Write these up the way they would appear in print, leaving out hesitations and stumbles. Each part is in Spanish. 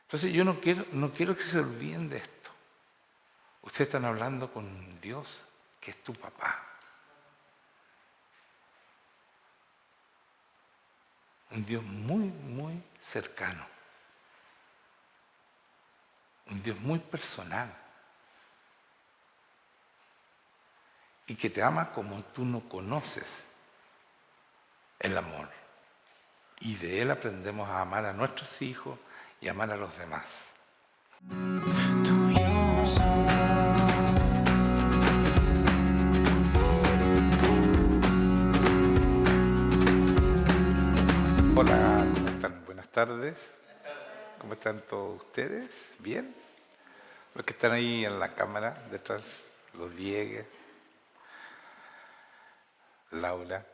Entonces yo no quiero que se olviden de esto. Ustedes están hablando con Dios, que es tu papá. Un Dios muy, muy cercano. Un Dios muy personal. Y que te ama como tú no conoces el amor. Y de Él aprendemos a amar a nuestros hijos y amar a los demás. Tuyo soy. Hola, ¿cómo están? Buenas tardes. ¿Cómo están todos ustedes? ¿Bien? Los que están ahí en la cámara, detrás, los Diegues, Laura,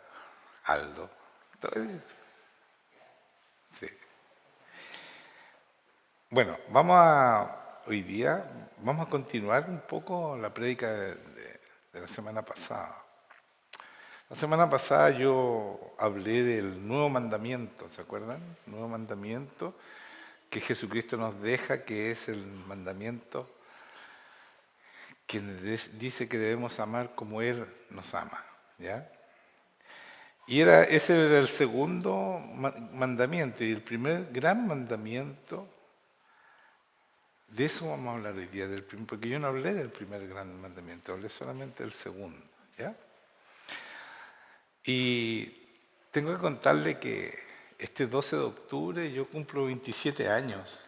Aldo, todos ellos. Sí. Bueno, hoy día vamos a continuar un poco la prédica de la semana pasada. La semana pasada yo hablé del nuevo mandamiento, ¿se acuerdan? Nuevo mandamiento que Jesucristo nos deja, que es el mandamiento que dice que debemos amar como Él nos ama, ¿ya? Y ese era el segundo mandamiento, y el primer gran mandamiento, de eso vamos a hablar hoy día, porque yo no hablé del primer gran mandamiento, hablé solamente del segundo, ¿ya? Y tengo que contarle que este 12 de octubre yo cumplo 27 años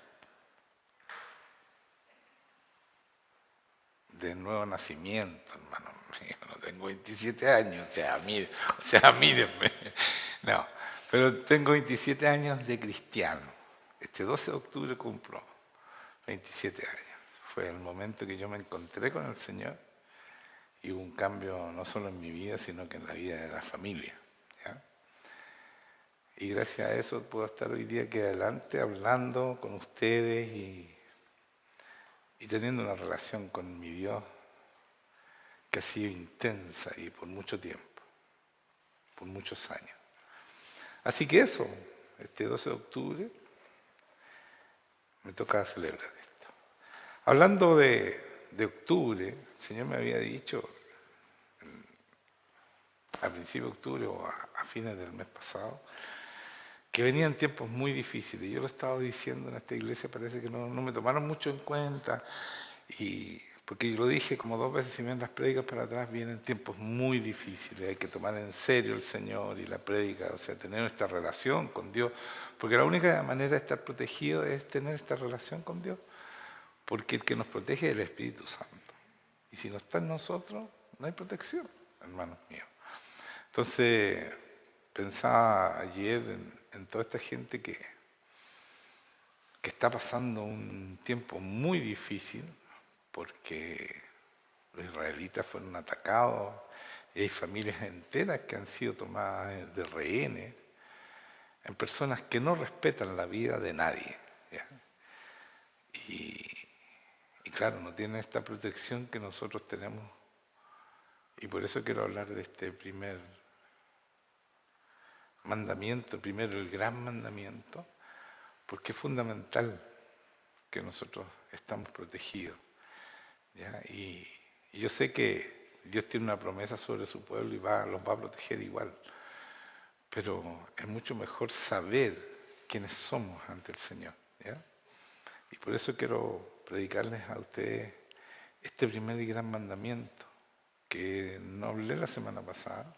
de nuevo nacimiento, hermano. Yo no tengo 27 años, o sea, mírenme. No, pero tengo 27 años de cristiano. Este 12 de octubre cumplo 27 años. Fue el momento que yo me encontré con el Señor y hubo un cambio no solo en mi vida, sino que en la vida de la familia, ¿ya? Y gracias a eso puedo estar hoy día aquí adelante hablando con ustedes y teniendo una relación con mi Dios que ha sido intensa y por mucho tiempo, por muchos años. Así que eso, este 12 de octubre, me toca celebrar esto. Hablando de octubre, el Señor me había dicho a principios de octubre o a fines del mes pasado, que venían tiempos muy difíciles. Yo lo estaba diciendo en esta iglesia, parece que no me tomaron mucho en cuenta, porque yo lo dije como 2 veces, si ven las prédicas para atrás, vienen tiempos muy difíciles, hay que tomar en serio el Señor y la prédica, o sea, tener esta relación con Dios, porque la única manera de estar protegido es tener esta relación con Dios, porque el que nos protege es el Espíritu Santo. Y si no está en nosotros, no hay protección, hermanos míos. Entonces, pensaba ayer en toda esta gente que está pasando un tiempo muy difícil, porque los israelitas fueron atacados, y hay familias enteras que han sido tomadas de rehenes, en personas que no respetan la vida de nadie, ¿ya? Y claro, no tienen esta protección que nosotros tenemos, y por eso quiero hablar de este primer mandamiento, primero el gran mandamiento, porque es fundamental que nosotros estamos protegidos, ¿ya? Y yo sé que Dios tiene una promesa sobre su pueblo y los va a proteger igual, pero es mucho mejor saber quiénes somos ante el Señor, ¿ya? Y por eso quiero predicarles a ustedes este primer y gran mandamiento, que no hablé la semana pasada,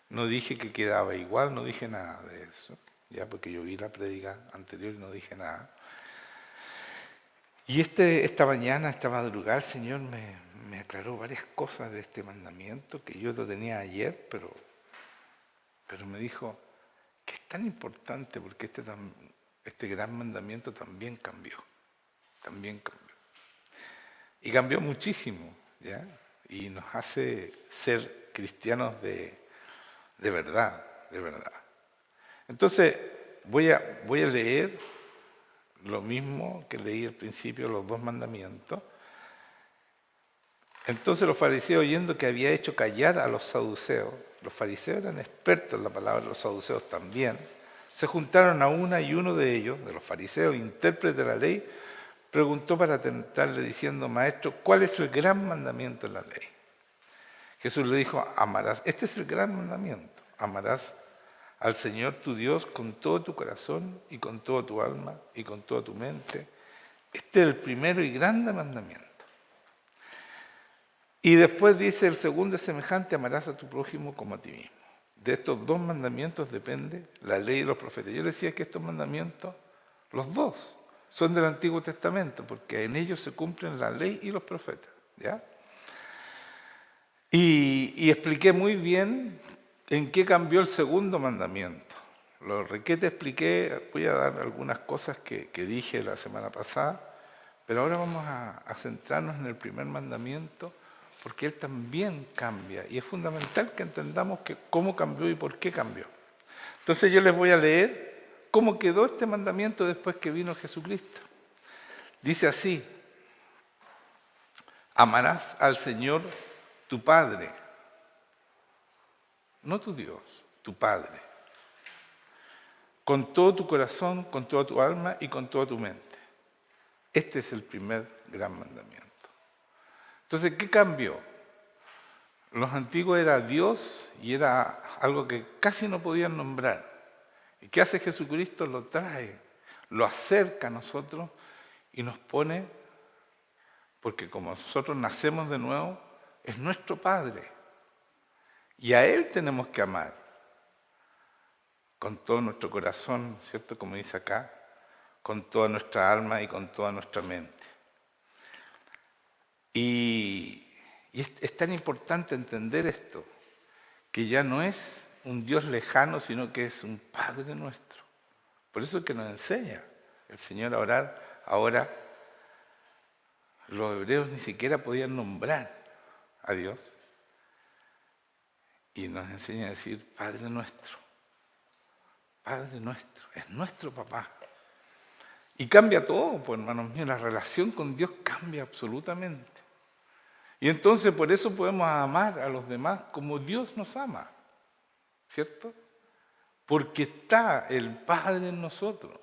no dije que quedaba igual, no dije nada de eso, ya, porque yo vi la prédica anterior y no dije nada. Y esta mañana, esta madrugada, el Señor me aclaró varias cosas de este mandamiento, que yo lo tenía ayer, pero me dijo que es tan importante porque este gran mandamiento también cambió, Y cambió muchísimo, ¿ya? Y nos hace ser cristianos de verdad, de verdad. Entonces, voy a leer lo mismo que leí al principio, los 2 mandamientos. Entonces los fariseos, oyendo que había hecho callar a los saduceos, los fariseos eran expertos en la palabra, los saduceos también, se juntaron a una y uno de ellos, de los fariseos, intérpretes de la ley, preguntó para tentarle diciendo: Maestro, ¿cuál es el gran mandamiento de la ley? Jesús le dijo: amarás, este es el gran mandamiento, amarás al Señor tu Dios con todo tu corazón y con toda tu alma y con toda tu mente. Este es el primero y grande mandamiento. Y después dice: el segundo es semejante, amarás a tu prójimo como a ti mismo. De estos dos mandamientos depende la ley y los profetas. Yo decía que estos mandamientos, los dos, son del Antiguo Testamento, porque en ellos se cumplen la ley y los profetas, ¿ya? Y expliqué muy bien en qué cambió el segundo mandamiento. Lo requete expliqué, voy a dar algunas cosas que dije la semana pasada, pero ahora vamos a centrarnos en el primer mandamiento, porque él también cambia, y es fundamental que entendamos cómo cambió y por qué cambió. Entonces yo les voy a leer cómo quedó este mandamiento después que vino Jesucristo. Dice así: amarás al Señor tu Padre, no tu Dios, tu Padre, con todo tu corazón, con toda tu alma y con toda tu mente. Este es el primer gran mandamiento. Entonces, ¿qué cambió? Los antiguos era Dios y era algo que casi no podían nombrar. ¿Y qué hace Jesucristo? Lo trae, lo acerca a nosotros y nos pone, porque como nosotros nacemos de nuevo, es nuestro Padre. Y a Él tenemos que amar con todo nuestro corazón, ¿cierto? Como dice acá, con toda nuestra alma y con toda nuestra mente. Y es tan importante entender esto, que ya no es un Dios lejano, sino que es un Padre nuestro. Por eso es que nos enseña el Señor a orar. Ahora los hebreos ni siquiera podían nombrar a Dios. Y nos enseña a decir: Padre nuestro, es nuestro papá. Y cambia todo, pues hermanos míos, la relación con Dios cambia absolutamente. Y entonces por eso podemos amar a los demás como Dios nos ama, ¿cierto? Porque está el Padre en nosotros.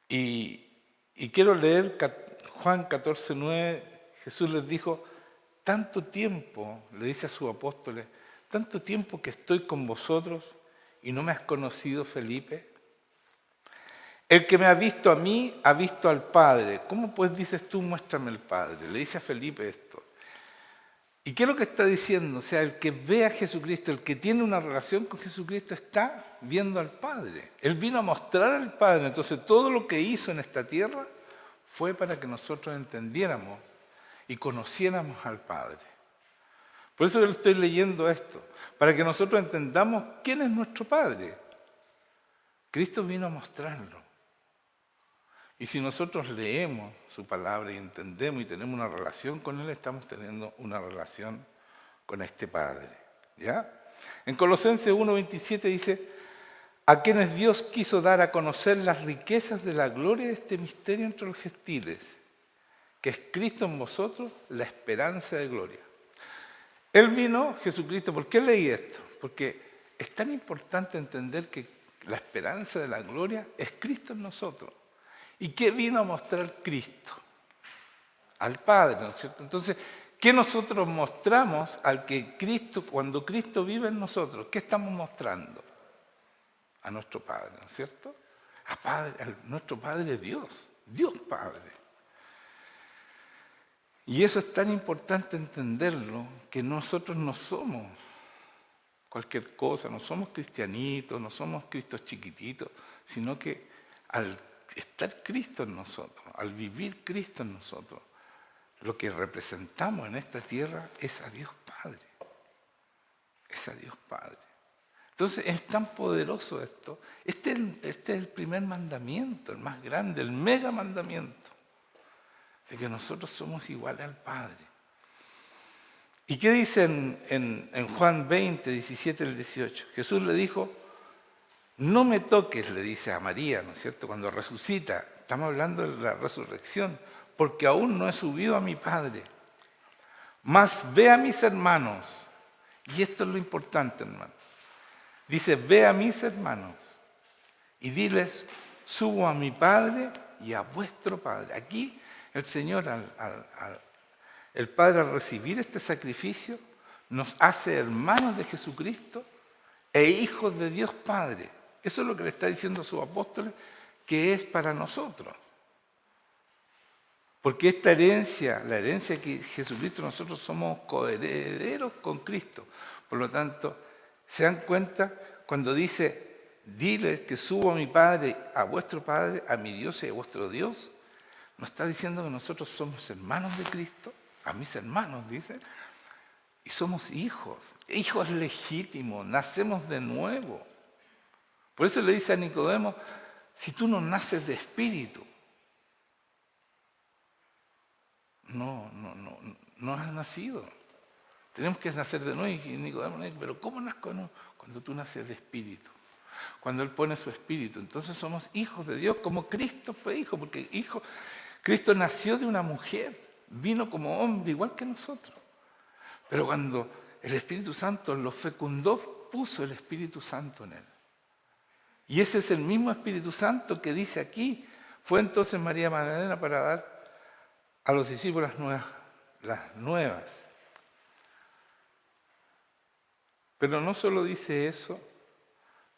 Y quiero leer Juan 14:9, Jesús les dijo: tanto tiempo, le dice a sus apóstoles, tanto tiempo que estoy con vosotros y no me has conocido, Felipe. El que me ha visto a mí, ha visto al Padre. ¿Cómo pues dices tú, muéstrame el Padre? Le dice a Felipe esto. ¿Y qué es lo que está diciendo? O sea, el que ve a Jesucristo, el que tiene una relación con Jesucristo, está viendo al Padre. Él vino a mostrar al Padre. Entonces, todo lo que hizo en esta tierra fue para que nosotros entendiéramos y conociéramos al Padre. Por eso yo le estoy leyendo esto, para que nosotros entendamos quién es nuestro Padre. Cristo vino a mostrarlo. Y si nosotros leemos su palabra y entendemos y tenemos una relación con Él, estamos teniendo una relación con este Padre. ¿Ya? En Colosenses 1:27 dice: a quienes Dios quiso dar a conocer las riquezas de la gloria de este misterio entre los gentiles, que es Cristo en vosotros, la esperanza de gloria. Él vino, Jesucristo. ¿Por qué leí esto? Porque es tan importante entender que la esperanza de la gloria es Cristo en nosotros. ¿Y qué vino a mostrar Cristo? Al Padre, ¿no es cierto? Entonces, ¿qué nosotros mostramos al que Cristo, cuando Cristo vive en nosotros? ¿Qué estamos mostrando? A nuestro Padre, ¿no es cierto? A nuestro Padre Dios, Dios Padre. Y eso es tan importante entenderlo, que nosotros no somos cualquier cosa, no somos cristianitos, no somos cristos chiquititos, sino que al estar Cristo en nosotros, al vivir Cristo en nosotros, lo que representamos en esta tierra es a Dios Padre. Es a Dios Padre. Entonces es tan poderoso esto. Este es el primer mandamiento, el más grande, el mega mandamiento, de que nosotros somos iguales al Padre. ¿Y qué dice en Juan 20, 17 al 18? Jesús le dijo: no me toques, le dice a María, ¿no es cierto? Cuando resucita, estamos hablando de la resurrección, porque aún no he subido a mi Padre. Mas ve a mis hermanos. Y esto es lo importante, hermano. Dice, ve a mis hermanos y diles, subo a mi Padre y a vuestro Padre. Aquí el Señor, el Padre al recibir este sacrificio, nos hace hermanos de Jesucristo e hijos de Dios Padre. Eso es lo que le está diciendo a sus apóstoles, que es para nosotros. Porque esta herencia, la herencia que Jesucristo, nosotros somos coherederos con Cristo. Por lo tanto, ¿se dan cuenta cuando dice, diles que subo a mi Padre, a vuestro Padre, a mi Dios y a vuestro Dios? ¿No está diciendo que nosotros somos hermanos de Cristo? A mis hermanos, dice. Y somos hijos, hijos legítimos, nacemos de nuevo. Por eso le dice a Nicodemo, si tú no naces de espíritu, no has nacido. Tenemos que nacer de nuevo. Y Nicodemo dice, pero ¿cómo nazco? No, cuando tú naces de espíritu. Cuando Él pone su espíritu. Entonces somos hijos de Dios, como Cristo fue hijo. Porque Cristo nació de una mujer. Vino como hombre, igual que nosotros. Pero cuando el Espíritu Santo lo fecundó, puso el Espíritu Santo en Él. Y ese es el mismo Espíritu Santo que dice aquí. Fue entonces María Magdalena para dar a los discípulos las nuevas. Pero no solo dice eso,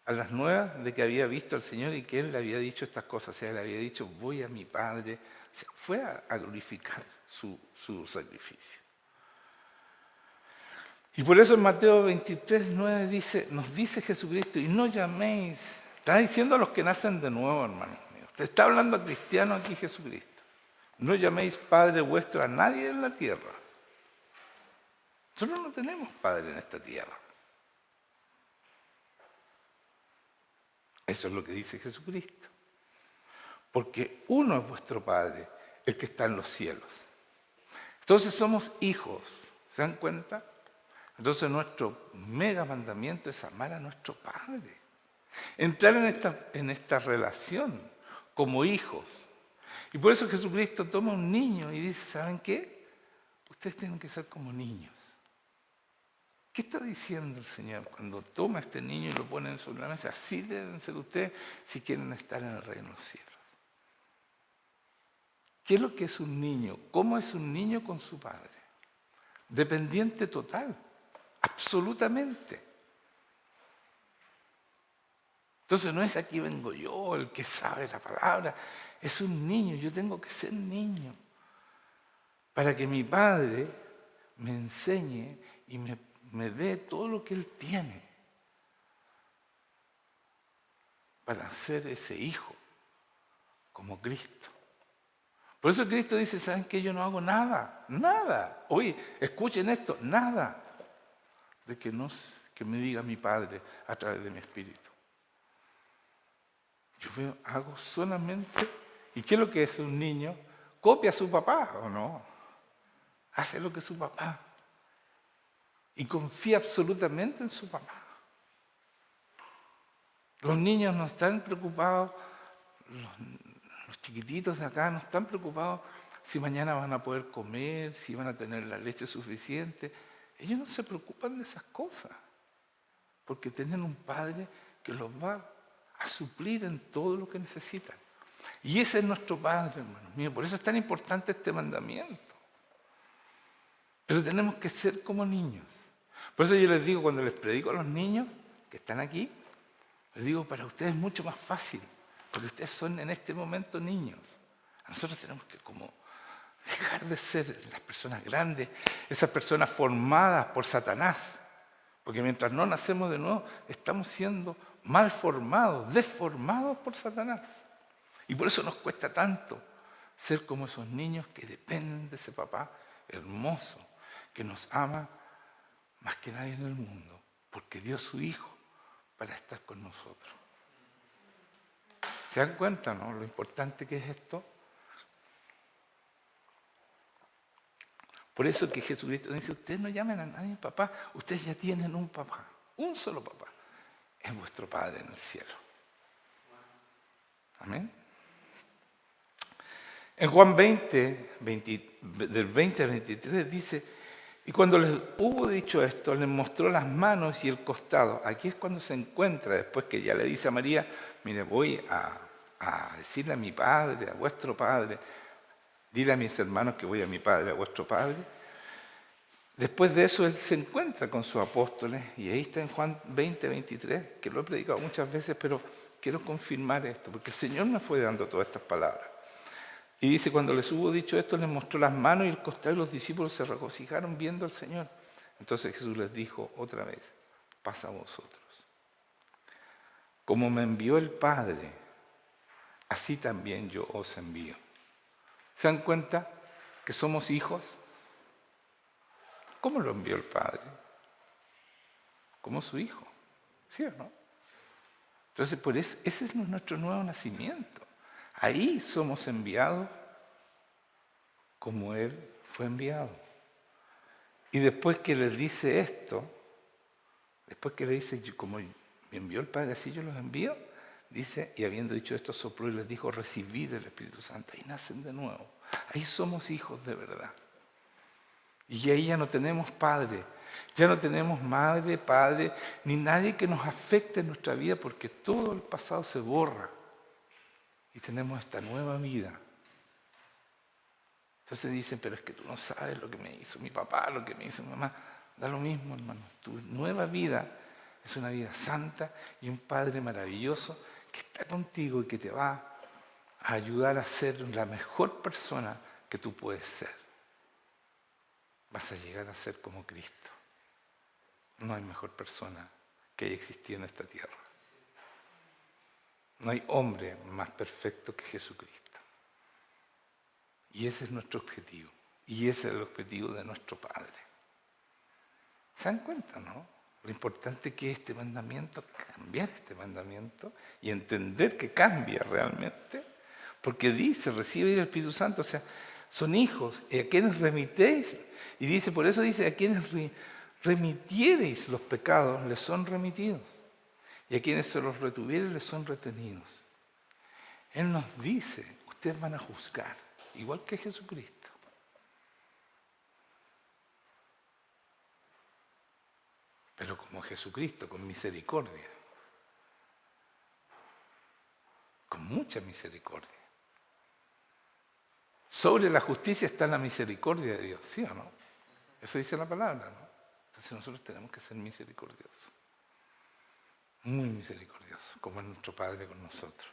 a las nuevas de que había visto al Señor y que Él le había dicho estas cosas. O sea, le había dicho, voy a mi Padre. O sea, fue a glorificar su sacrificio. Y por eso en Mateo 23, 9 nos dice Jesucristo, y no llaméis, está diciendo a los que nacen de nuevo, hermanos míos. Te está hablando a cristianos aquí Jesucristo. No llaméis Padre vuestro a nadie en la tierra. Nosotros no tenemos Padre en esta tierra. Eso es lo que dice Jesucristo. Porque uno es vuestro Padre, el que está en los cielos. Entonces somos hijos, ¿se dan cuenta? Entonces nuestro mega mandamiento es amar a nuestro Padre. Entrar en esta relación como hijos. Y por eso Jesucristo toma un niño y dice, ¿saben qué? Ustedes tienen que ser como niños. ¿Qué está diciendo el Señor cuando toma a este niño y lo pone sobre la mesa? Así deben ser ustedes si quieren estar en el reino de los cielos. ¿Qué es lo que es un niño? ¿Cómo es un niño con su padre? Dependiente total, absolutamente. Entonces no es aquí vengo yo, el que sabe la palabra. Es un niño, yo tengo que ser niño. Para que mi padre me enseñe y me dé todo lo que Él tiene. Para ser ese hijo, como Cristo. Por eso Cristo dice, ¿saben qué? Yo no hago nada, nada. Oye, escuchen esto, nada. De que me diga mi Padre a través de mi Espíritu. Yo hago solamente, ¿y qué es lo que es un niño? ¿Copia a su papá o no? Hace lo que su papá. Y confía absolutamente en su papá. Los niños no están preocupados, los chiquititos de acá no están preocupados si mañana van a poder comer, si van a tener la leche suficiente. Ellos no se preocupan de esas cosas, porque tienen un Padre que los va a suplir en todo lo que necesitan. Y ese es nuestro Padre, hermanos míos. Por eso es tan importante este mandamiento. Pero tenemos que ser como niños. Por eso yo les digo, cuando les predico a los niños que están aquí, les digo, para ustedes es mucho más fácil, porque ustedes son en este momento niños. Nosotros tenemos que como dejar de ser las personas grandes, esas personas formadas por Satanás. Porque mientras no nacemos de nuevo, estamos siendo mal formados, deformados por Satanás. Y por eso nos cuesta tanto ser como esos niños que dependen de ese papá hermoso, que nos ama más que nadie en el mundo, porque dio su Hijo para estar con nosotros. ¿Se dan cuenta, no? Lo importante que es esto. Por eso que Jesucristo dice, ustedes no llamen a nadie papá, ustedes ya tienen un papá, un solo papá. Es vuestro Padre en el cielo. Amén. En Juan 20, del 20 al 23 dice Y cuando les hubo dicho esto, les mostró las manos y el costado. Aquí es cuando se encuentra, después que ya le dice a María, mire, voy a decirle a mi padre, a vuestro padre, dile a mis hermanos que voy a mi padre, a vuestro padre. Después de eso, él se encuentra con sus apóstoles, y ahí está en Juan 20, 23, que lo he predicado muchas veces, pero quiero confirmar esto, porque el Señor me fue dando todas estas palabras. Y dice, cuando les hubo dicho esto, les mostró las manos y el costado, y los discípulos se regocijaron viendo al Señor. Entonces Jesús les dijo otra vez, pasa a vosotros. Como me envió el Padre, así también yo os envío. ¿Se dan cuenta que somos hijos? ¿Cómo lo envió el Padre? Como su Hijo, ¿sí o no? Entonces, por eso, ese es nuestro nuevo nacimiento. Ahí somos enviados como Él fue enviado. Y después que les dice esto, después que le dice, como me envió el Padre, así yo los envío, dice, y habiendo dicho esto, sopló y les dijo, recibid el Espíritu Santo. Ahí nacen de nuevo. Ahí somos hijos de verdad. Y ahí ya no tenemos padre, ya no tenemos madre, padre, ni nadie que nos afecte en nuestra vida, porque todo el pasado se borra. Y tenemos esta nueva vida. Entonces dicen, pero es que tú no sabes lo que me hizo mi papá, lo que me hizo mi mamá. Da lo mismo, hermano. Tu nueva vida es una vida santa y un Padre maravilloso que está contigo y que te va a ayudar a ser la mejor persona que tú puedes ser. Vas a llegar a ser como Cristo. No hay mejor persona que haya existido en esta tierra. No hay hombre más perfecto que Jesucristo. Y ese es nuestro objetivo. Y ese es el objetivo de nuestro Padre. ¿Se dan cuenta, no? Lo importante que es este mandamiento, cambiar este mandamiento y entender que cambia realmente. Porque dice, recibe el Espíritu Santo, o sea, son hijos. ¿Y a quienes remitéis? Y dice, por eso dice, a quienes remitiereis los pecados, les son remitidos. Y a quienes se los retuviereis, les son retenidos. Él nos dice, ustedes van a juzgar, igual que Jesucristo. Pero como Jesucristo, con misericordia. Con mucha misericordia. Sobre la justicia está la misericordia de Dios, ¿sí o no? Eso dice la palabra, ¿no? Entonces nosotros tenemos que ser misericordiosos. Muy misericordiosos, como es nuestro Padre con nosotros.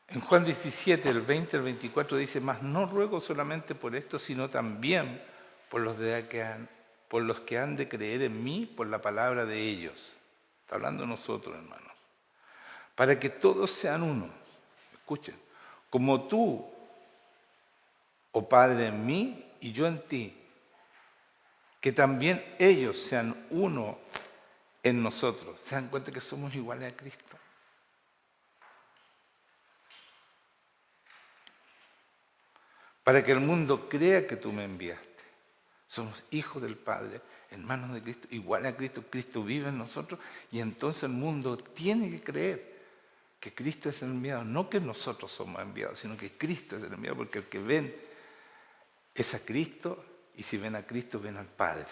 En Juan 17, el 20 al 24 dice, mas no ruego solamente por esto, sino también por los que han de creer en mí por la palabra de ellos. Está hablando nosotros, hermanos. Para que todos sean uno. Escuchen. Como tú, oh Padre, en mí y yo en ti. Que también ellos sean uno en nosotros. ¿Se dan cuenta que somos iguales a Cristo? Para que el mundo crea que tú me enviaste. Somos hijos del Padre, hermanos de Cristo, iguales a Cristo. Cristo vive en nosotros y entonces el mundo tiene que creer que Cristo es el enviado. No que nosotros somos enviados, sino que Cristo es el enviado, porque el que ven es a Cristo y si ven a Cristo ven al Padre.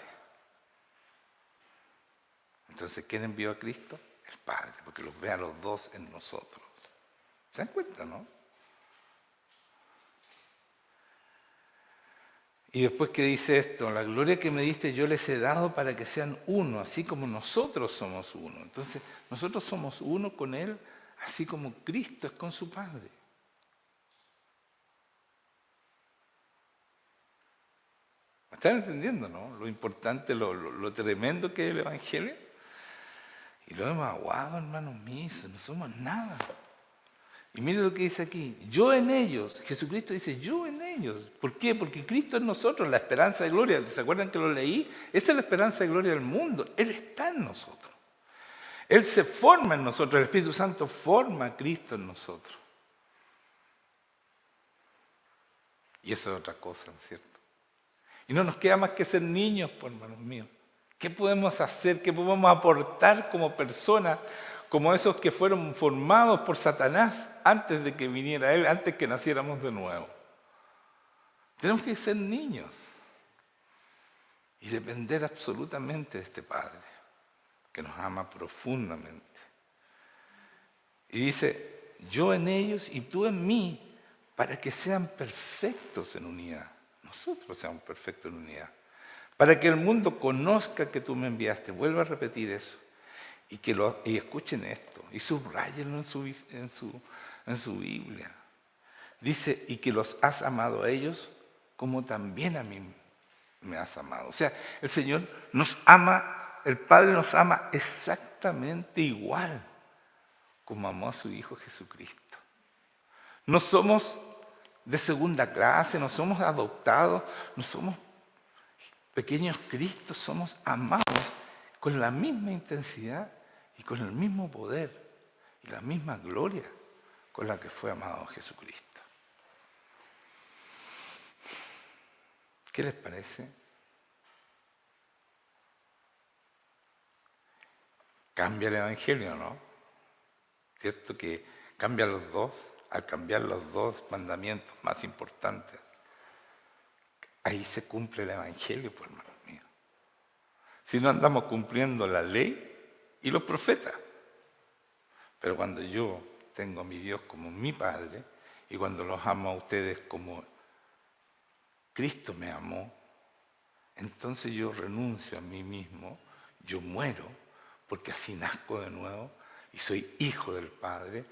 Entonces, ¿quién envió a Cristo? El Padre, porque los ve a los dos en nosotros. ¿Se dan cuenta, no? Y después que dice esto, la gloria que me diste yo les he dado para que sean uno, así como nosotros somos uno. Entonces, nosotros somos uno con Él, así como Cristo es con su Padre. ¿Me están entendiendo, no? Lo importante, lo tremendo que es el Evangelio. Y lo hemos aguado, hermanos míos, no somos nada. Y mire lo que dice aquí, yo en ellos, Jesucristo dice, yo en ellos. ¿Por qué? Porque Cristo en nosotros, la esperanza de gloria. ¿Se acuerdan que lo leí? Esa es la esperanza de gloria del mundo. Él está en nosotros. Él se forma en nosotros, el Espíritu Santo forma a Cristo en nosotros. Y eso es otra cosa, ¿no es cierto? Y no nos queda más que ser niños, pues, hermanos míos. ¿Qué podemos hacer? ¿Qué podemos aportar como personas como esos que fueron formados por Satanás antes de que viniera Él, antes que naciéramos de nuevo. Tenemos que ser niños y depender absolutamente de este Padre, que nos ama profundamente. Y dice, yo en ellos y tú en mí, para que sean perfectos en unidad. Nosotros seamos perfectos en unidad. Para que el mundo conozca que tú me enviaste. Vuelvo a repetir eso. Y escuchen esto. Y subrayenlo en su Biblia. Dice, y que los has amado a ellos como también a mí me has amado. O sea, el Señor nos ama, el Padre nos ama exactamente igual como amó a su Hijo Jesucristo. No somos de segunda clase, no somos adoptados, no somos pequeños Cristos, somos amados con la misma intensidad y con el mismo poder y la misma gloria con la que fue amado Jesucristo. ¿Qué les parece? Cambia el Evangelio, ¿no? ¿Cierto que cambia los dos? Al cambiar los dos mandamientos más importantes, ahí se cumple el Evangelio, pues, hermanos míos. Si no andamos cumpliendo la ley y los profetas. Pero cuando yo tengo a mi Dios como mi Padre y cuando los amo a ustedes como Cristo me amó, entonces yo renuncio a mí mismo, yo muero, porque así nazco de nuevo y soy hijo del Padre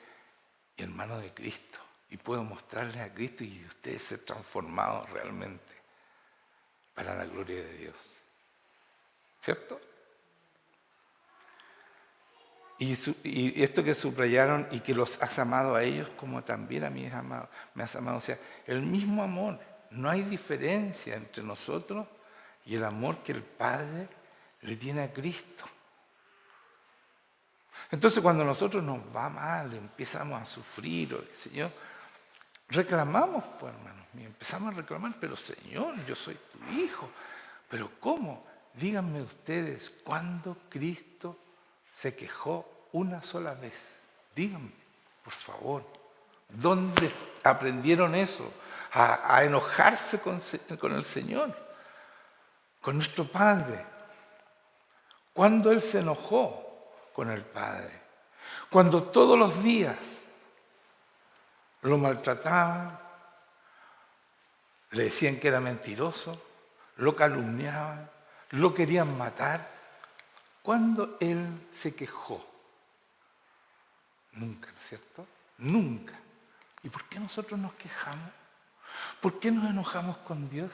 y hermano de Cristo. Y puedo mostrarles a Cristo y ustedes ser transformados realmente para la gloria de Dios. ¿Cierto? Y esto que subrayaron, y que los has amado a ellos como también a mí me has amado. O sea, el mismo amor. No hay diferencia entre nosotros y el amor que el Padre le tiene a Cristo. Entonces cuando nosotros nos va mal, empezamos a sufrir, o qué sé yo, reclamamos, pues hermanos míos, empezamos a reclamar, pero Señor, yo soy tu hijo. ¿Pero cómo? Díganme ustedes, ¿cuándo Cristo se quejó una sola vez? Díganme, por favor. ¿Dónde aprendieron eso? A enojarse con el Señor, con nuestro Padre. ¿Cuándo Él se enojó con el Padre? Cuando todos los días lo maltrataban, le decían que era mentiroso, lo calumniaban, lo querían matar. ¿Cuándo Él se quejó? Nunca, ¿no es cierto? Nunca. ¿Y por qué nosotros nos quejamos? ¿Por qué nos enojamos con Dios?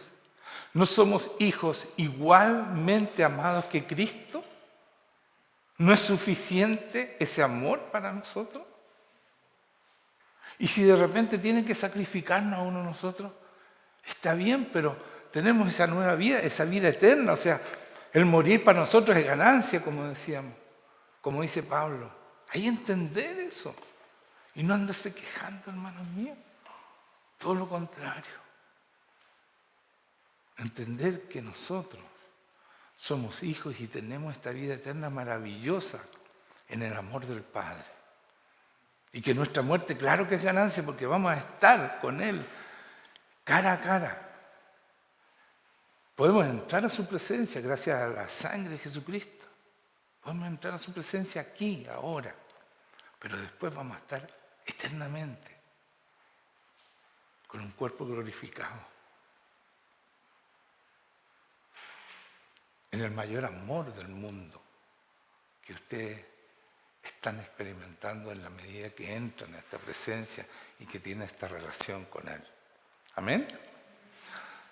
¿No somos hijos igualmente amados que Cristo? ¿No es suficiente ese amor para nosotros? Y si de repente tienen que sacrificarnos a uno de nosotros, está bien, pero tenemos esa nueva vida, esa vida eterna. O sea, el morir para nosotros es ganancia, como decíamos, como dice Pablo. Hay que entender eso y no andarse quejando, hermanos míos. Todo lo contrario. Entender que nosotros somos hijos y tenemos esta vida eterna maravillosa en el amor del Padre. Y que nuestra muerte, claro que es ganancia, porque vamos a estar con Él cara a cara. Podemos entrar a su presencia gracias a la sangre de Jesucristo. Podemos entrar a su presencia aquí, ahora. Pero después vamos a estar eternamente con un cuerpo glorificado. En el mayor amor del mundo que ustedes están experimentando en la medida que entran a esta presencia y que tienen esta relación con Él. ¿Amén?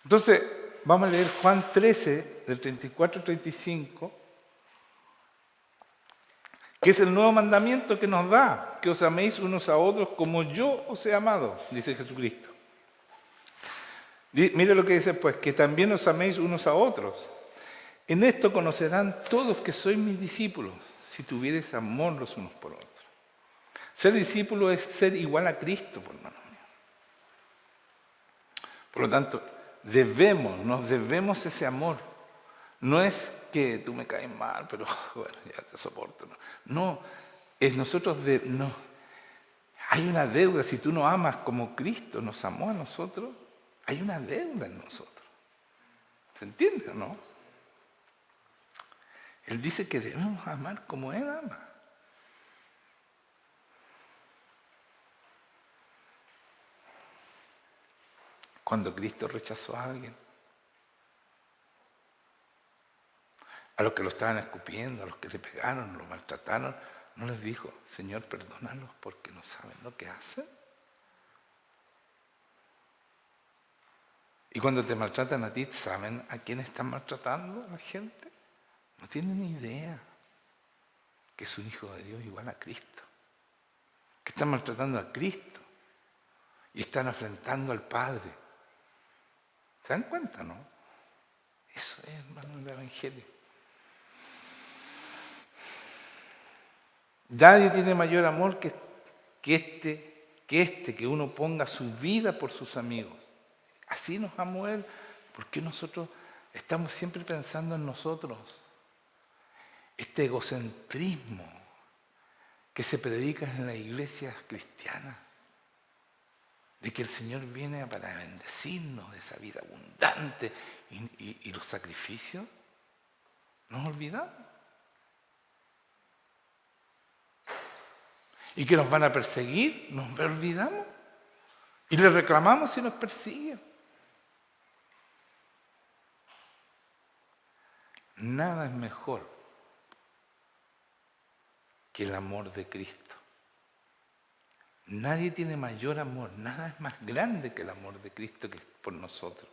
Entonces, vamos a leer Juan 13, del 34 al 35, que es el nuevo mandamiento que nos da, que os améis unos a otros como yo os he amado, dice Jesucristo. Mire lo que dice pues, que también os améis unos a otros. En esto conocerán todos que sois mis discípulos, si tuviereis amor los unos por otros. Ser discípulo es ser igual a Cristo, por hermano mío. Por lo tanto, nos debemos ese amor. No es que tú me caes mal, pero bueno, ya te soporto. No, Es nosotros no, hay una deuda. Si tú no amas como Cristo nos amó a nosotros, hay una deuda en nosotros. ¿Se entiende o no? Él dice que debemos amar como Él ama. Cuando Cristo rechazó a alguien, a los que lo estaban escupiendo, a los que le pegaron, lo maltrataron, no les dijo: Señor, perdónalos porque no saben lo que hacen. Y cuando te maltratan a ti, ¿saben a quién están maltratando a la gente? No tienen ni idea que es un hijo de Dios igual a Cristo. Que están maltratando a Cristo y están afrentando al Padre. ¿Se dan cuenta, no? Eso es, hermano, el Evangelio. Nadie tiene mayor amor que uno ponga su vida por sus amigos. Así nos amó Él, porque nosotros estamos siempre pensando en nosotros. Este egocentrismo que se predica en la iglesia cristiana, de que el Señor viene para bendecirnos de esa vida abundante y los sacrificios, nos olvidamos. Y que nos van a perseguir, nos olvidamos. Y le reclamamos si nos persiguen. Nada es mejor que el amor de Cristo. Nadie tiene mayor amor, nada es más grande que el amor de Cristo que por nosotros.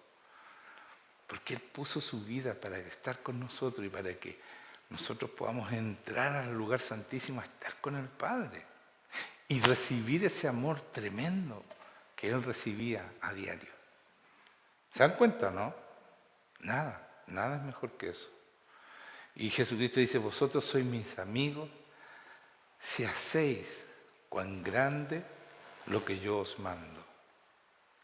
Porque Él puso su vida para estar con nosotros y para que nosotros podamos entrar al lugar santísimo a estar con el Padre y recibir ese amor tremendo que Él recibía a diario. ¿Se dan cuenta, no? Nada es mejor que eso. Y Jesucristo dice: vosotros sois mis amigos si hacéis cuán grande lo que yo os mando.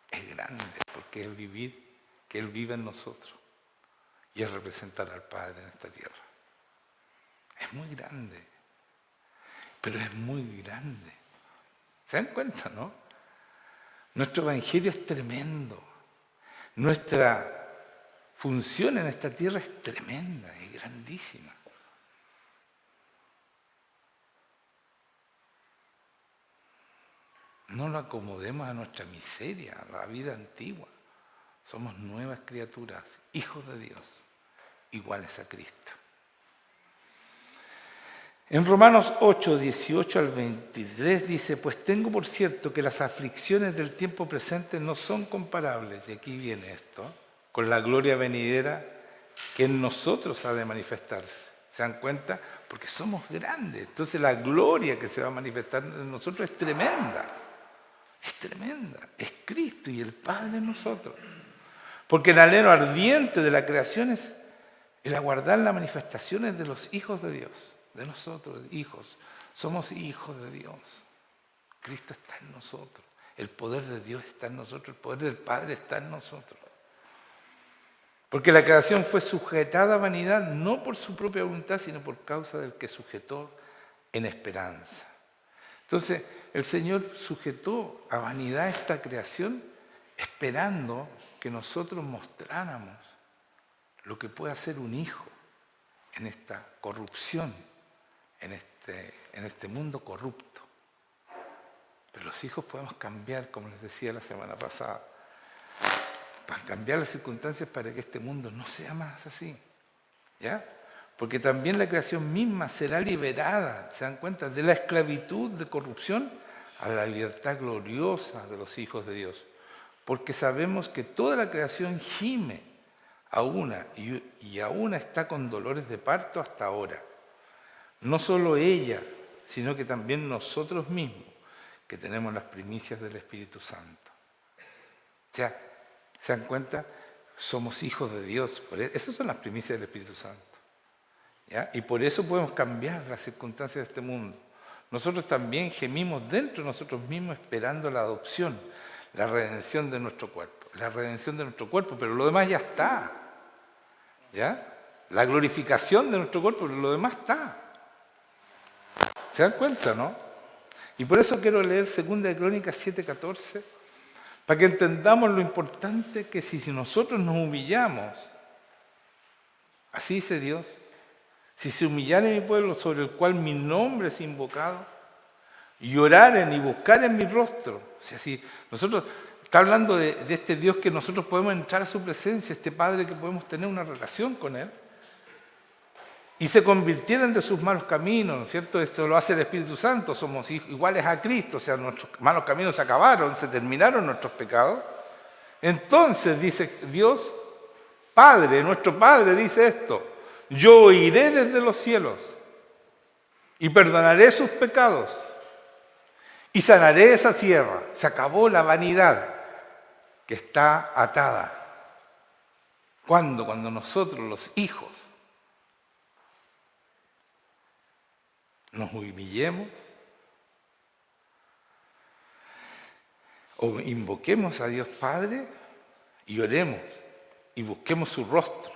Es grande porque es vivir, que Él vive en nosotros y es representar al Padre en esta tierra. Es muy grande, pero es muy grande. ¿Se dan cuenta, no? Nuestro evangelio es tremendo. Nuestra función en esta tierra es tremenda, es grandísima. No lo acomodemos a nuestra miseria, a la vida antigua. Somos nuevas criaturas, hijos de Dios, iguales a Cristo. En Romanos 8, 18 al 23 dice: pues tengo por cierto que las aflicciones del tiempo presente no son comparables, y aquí viene esto, con la gloria venidera que en nosotros ha de manifestarse. ¿Se dan cuenta? Porque somos grandes. Entonces la gloria que se va a manifestar en nosotros es tremenda. Es tremenda. Es Cristo y el Padre en nosotros. Porque el anhelo ardiente de la creación es el aguardar las manifestaciones de los hijos de Dios. De nosotros, hijos. Somos hijos de Dios. Cristo está en nosotros. El poder de Dios está en nosotros. El poder del Padre está en nosotros. Porque la creación fue sujetada a vanidad no por su propia voluntad, sino por causa del que sujetó en esperanza. Entonces, el Señor sujetó a vanidad esta creación esperando que nosotros mostráramos lo que puede hacer un hijo en esta corrupción, en este mundo corrupto. Pero los hijos podemos cambiar, como les decía la semana pasada, para cambiar las circunstancias para que este mundo no sea más así. ¿Ya? Porque también la creación misma será liberada, ¿se dan cuenta?, de la esclavitud de corrupción a la libertad gloriosa de los hijos de Dios. Porque sabemos que toda la creación gime a una y a una está con dolores de parto hasta ahora. No solo ella, sino que también nosotros mismos, que tenemos las primicias del Espíritu Santo. O sea, ¿se dan cuenta? Somos hijos de Dios. Esas son las primicias del Espíritu Santo. ¿Ya? Y por eso podemos cambiar las circunstancias de este mundo. Nosotros también gemimos dentro de nosotros mismos esperando la adopción, la redención de nuestro cuerpo. La redención de nuestro cuerpo, pero lo demás ya está. ¿Ya? La glorificación de nuestro cuerpo, pero lo demás está. ¿Se dan cuenta, no? Y por eso quiero leer 2 Crónicas 7:14, para que entendamos lo importante que si nosotros nos humillamos, así dice Dios, si se humillare mi pueblo sobre el cual mi nombre es invocado, y oraren y buscaren mi rostro. O sea, si nosotros, está hablando de este Dios que nosotros podemos entrar a su presencia, este Padre que podemos tener una relación con Él, y se convirtieran de sus malos caminos, ¿no es cierto? Esto lo hace el Espíritu Santo, somos iguales a Cristo, o sea, nuestros malos caminos se acabaron, se terminaron nuestros pecados. Entonces, dice Dios, Padre, nuestro Padre dice esto: yo oiré desde los cielos y perdonaré sus pecados y sanaré esa tierra. Se acabó la vanidad que está atada. ¿Cuándo? Cuando nosotros, los hijos, nos humillemos o invoquemos a Dios Padre y oremos y busquemos su rostro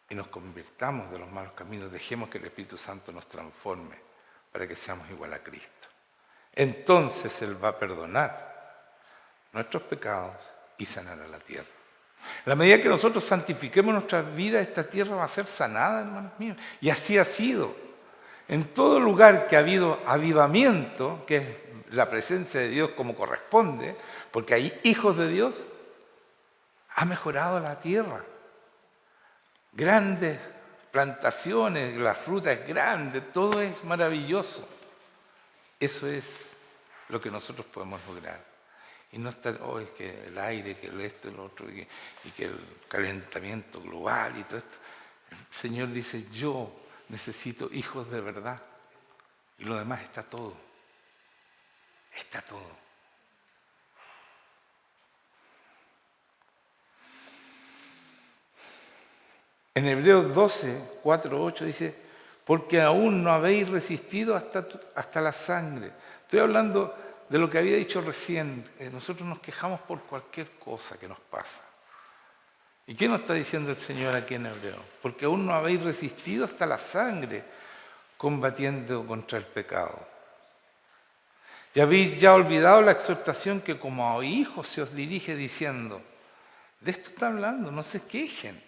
y nos convirtamos de los malos caminos, dejemos que el Espíritu Santo nos transforme para que seamos igual a Cristo. Entonces Él va a perdonar nuestros pecados y sanar a la tierra. En la medida que nosotros santifiquemos nuestras vidas, esta tierra va a ser sanada, hermanos míos. Y así ha sido. En todo lugar que ha habido avivamiento, que es la presencia de Dios como corresponde, porque hay hijos de Dios, ha mejorado la tierra. Grandes plantaciones, la fruta es grande, todo es maravilloso. Eso es lo que nosotros podemos lograr. Y no estar, es que el aire, que el esto, el otro, y que el calentamiento global y todo esto. El Señor dice, yo necesito hijos de verdad. Y lo demás está todo. Está todo. En Hebreos 12, 4, 8 dice, porque aún no habéis resistido hasta la sangre. Estoy hablando de lo que había dicho recién. Nosotros nos quejamos por cualquier cosa que nos pasa. ¿Y qué nos está diciendo el Señor aquí en Hebreo? Porque aún no habéis resistido hasta la sangre combatiendo contra el pecado. Y habéis ya olvidado la exhortación que como a hijos se os dirige diciendo, de esto está hablando, no se quejen.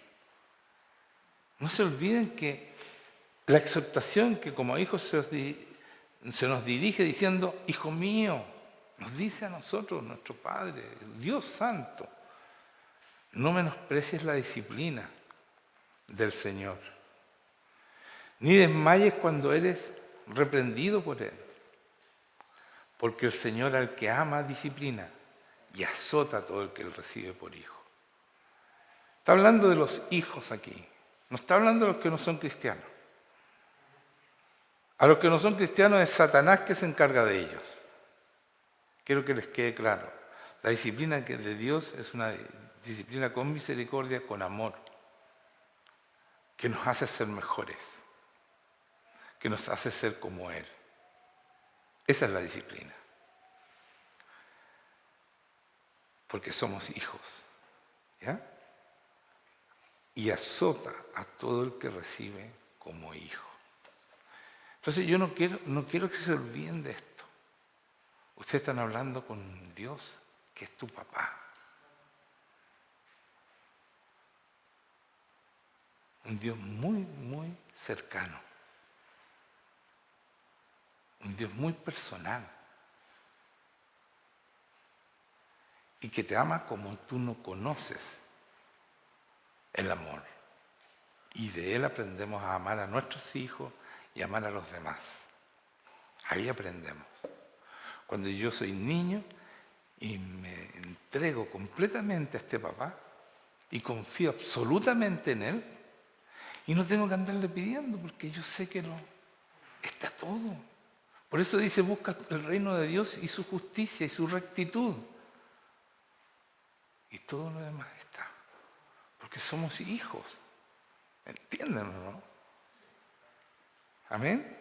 No se olviden que la exhortación que como a hijos se nos dirige diciendo, hijo mío, nos dice a nosotros, nuestro Padre, el Dios Santo, no menosprecies la disciplina del Señor, ni desmayes cuando eres reprendido por Él, porque el Señor al que ama disciplina y azota a todo el que Él recibe por hijo. Está hablando de los hijos aquí, no está hablando de los que no son cristianos. A los que no son cristianos es Satanás que se encarga de ellos. Quiero que les quede claro. La disciplina de Dios es una disciplina con misericordia, con amor, que nos hace ser mejores, que nos hace ser como Él. Esa es la disciplina. Porque somos hijos. ¿Ya? Y azota a todo el que recibe como hijo. Entonces yo no quiero que se olviden de esto. Ustedes están hablando con Dios, que es tu papá. Un Dios muy, muy cercano. Un Dios muy personal. Y que te ama como tú no conoces el amor. Y de Él aprendemos a amar a nuestros hijos y amar a los demás. Ahí aprendemos. Cuando yo soy niño y me entrego completamente a este papá y confío absolutamente en Él y no tengo que andarle pidiendo porque yo sé que está todo. Por eso dice, busca el reino de Dios y su justicia y su rectitud. Y todo lo demás está. Porque somos hijos. ¿Entienden o no? Amén.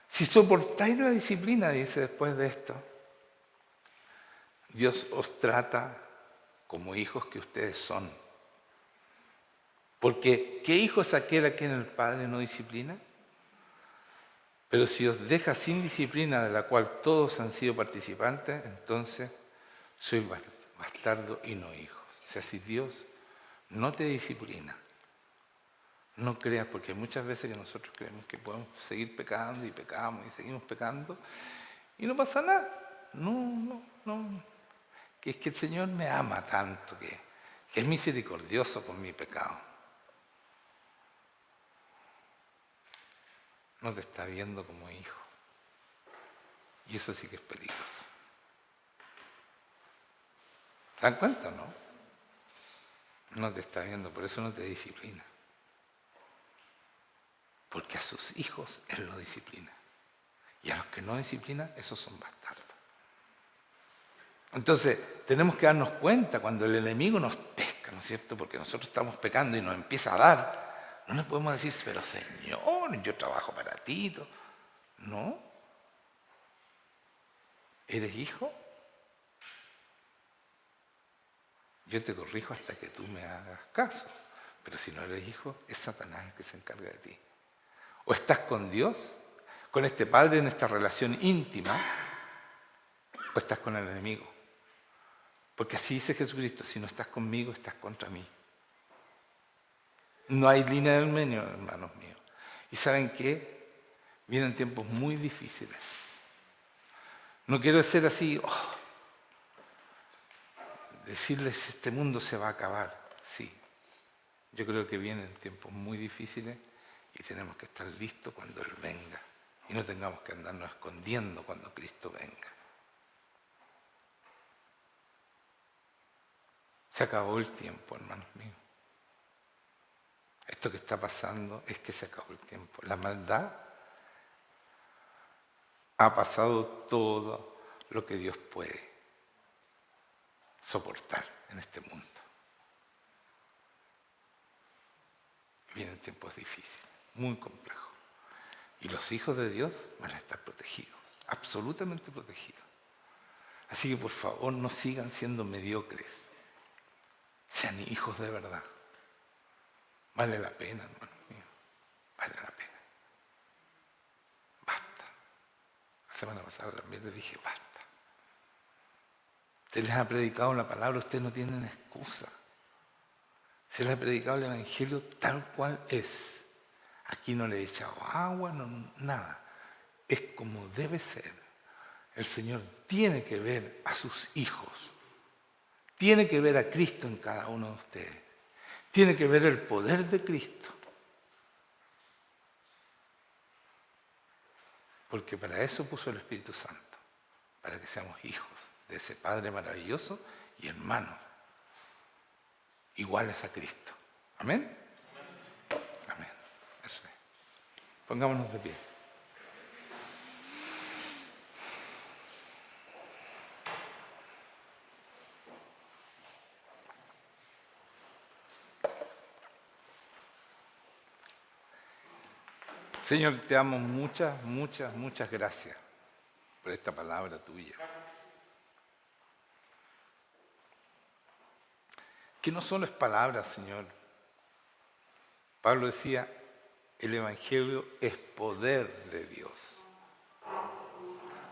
Si soportáis la disciplina, dice después de esto, Dios os trata como hijos que ustedes son. Porque, ¿qué hijo es aquel a quien el Padre no disciplina? Pero si os deja sin disciplina de la cual todos han sido participantes, entonces sois bastardo y no hijos. O sea, si Dios no te disciplina, no creas, porque hay muchas veces que nosotros creemos que podemos seguir pecando y pecamos y seguimos pecando y no pasa nada. No. Que es que el Señor me ama tanto, que es misericordioso con mi pecado. No te está viendo como hijo. Y eso sí que es peligroso. ¿Se dan cuenta o no? No te está viendo, por eso no te disciplina. Porque a sus hijos Él lo disciplina. Y a los que no disciplina, esos son bastardos. Entonces, tenemos que darnos cuenta cuando el enemigo nos pesca, ¿no es cierto? Porque nosotros estamos pecando y nos empieza a dar. No le podemos decir, pero Señor, yo trabajo para ti. No. ¿Eres hijo? Yo te corrijo hasta que tú me hagas caso. Pero si no eres hijo, es Satanás el que se encarga de ti. O estás con Dios, con este Padre en esta relación íntima, o estás con el enemigo. Porque así dice Jesucristo, si no estás conmigo, estás contra mí. No hay línea del medio, hermanos míos. ¿Y saben qué? Vienen tiempos muy difíciles. No quiero ser así, decirles este mundo se va a acabar. Sí, yo creo que vienen tiempos muy difíciles y tenemos que estar listos cuando Él venga. Y no tengamos que andarnos escondiendo cuando Cristo venga. Se acabó el tiempo, hermanos míos. Esto que está pasando es que se acabó el tiempo. La maldad ha pasado todo lo que Dios puede soportar en este mundo. Vienen tiempos difíciles, muy complejos. Y los hijos de Dios van a estar protegidos, absolutamente protegidos. Así que por favor no sigan siendo mediocres. Sean hijos de verdad. Vale la pena, hermano mío. Vale la pena. Basta. La semana pasada también les dije, basta. Usted les ha predicado la palabra, ustedes no tienen excusa. Se les ha predicado el Evangelio tal cual es. Aquí no le he echado agua, nada. Es como debe ser. El Señor tiene que ver a sus hijos. Tiene que ver a Cristo en cada uno de ustedes. Tiene que ver el poder de Cristo. Porque para eso puso el Espíritu Santo. Para que seamos hijos de ese Padre maravilloso y hermanos iguales a Cristo. ¿Amén? Amén. Eso es. Pongámonos de pie. Señor, te damos muchas gracias por esta palabra tuya. Que no solo es palabra, Señor. Pablo decía, el Evangelio es poder de Dios.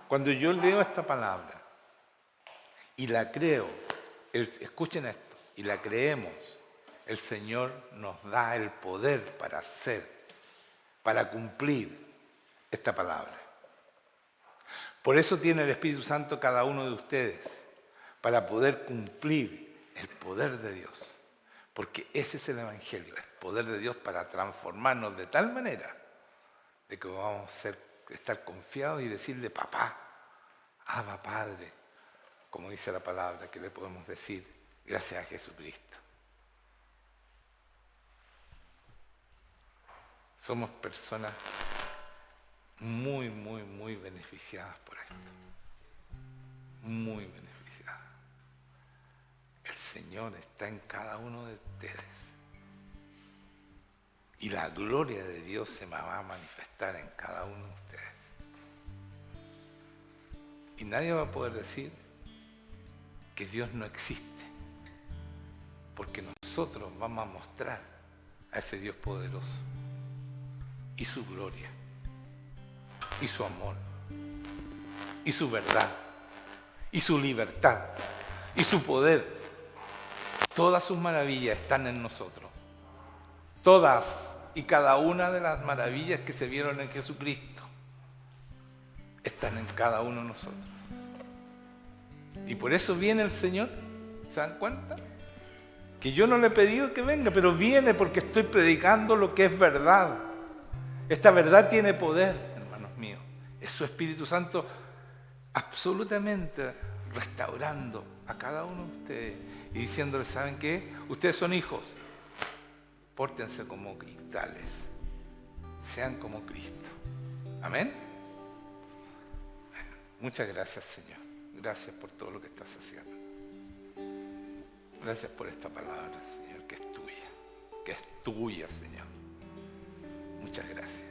Cuando yo leo esta palabra y la creo, escuchen esto, y la creemos, el Señor nos da el poder para hacer, para cumplir esta palabra. Por eso tiene el Espíritu Santo cada uno de ustedes, para poder cumplir el poder de Dios. Porque ese es el Evangelio, el poder de Dios para transformarnos de tal manera de que vamos a estar confiados y decirle, papá, Abba Padre, como dice la palabra, que le podemos decir, gracias a Jesucristo. Somos personas muy beneficiadas por esto. Muy beneficiadas. El Señor está en cada uno de ustedes. Y la gloria de Dios se va a manifestar en cada uno de ustedes. Y nadie va a poder decir que Dios no existe. Porque nosotros vamos a mostrar a ese Dios poderoso y su gloria. y su amor, y su verdad, y su libertad, y su poder. Todas sus maravillas están en nosotros. Todas y cada una de las maravillas que se vieron en Jesucristo están en cada uno de nosotros. Y por eso viene el Señor, ¿se dan cuenta? Que yo no le he pedido que venga, pero viene porque estoy predicando lo que es verdad. Esta verdad tiene poder, hermanos míos. Es su Espíritu Santo absolutamente restaurando a cada uno de ustedes y diciéndoles, ¿saben qué? Ustedes son hijos, pórtense como cristales, sean como Cristo. Amén. Muchas gracias, Señor. Gracias por todo lo que estás haciendo. Gracias por esta palabra, Señor, que es tuya, Señor. Muchas gracias.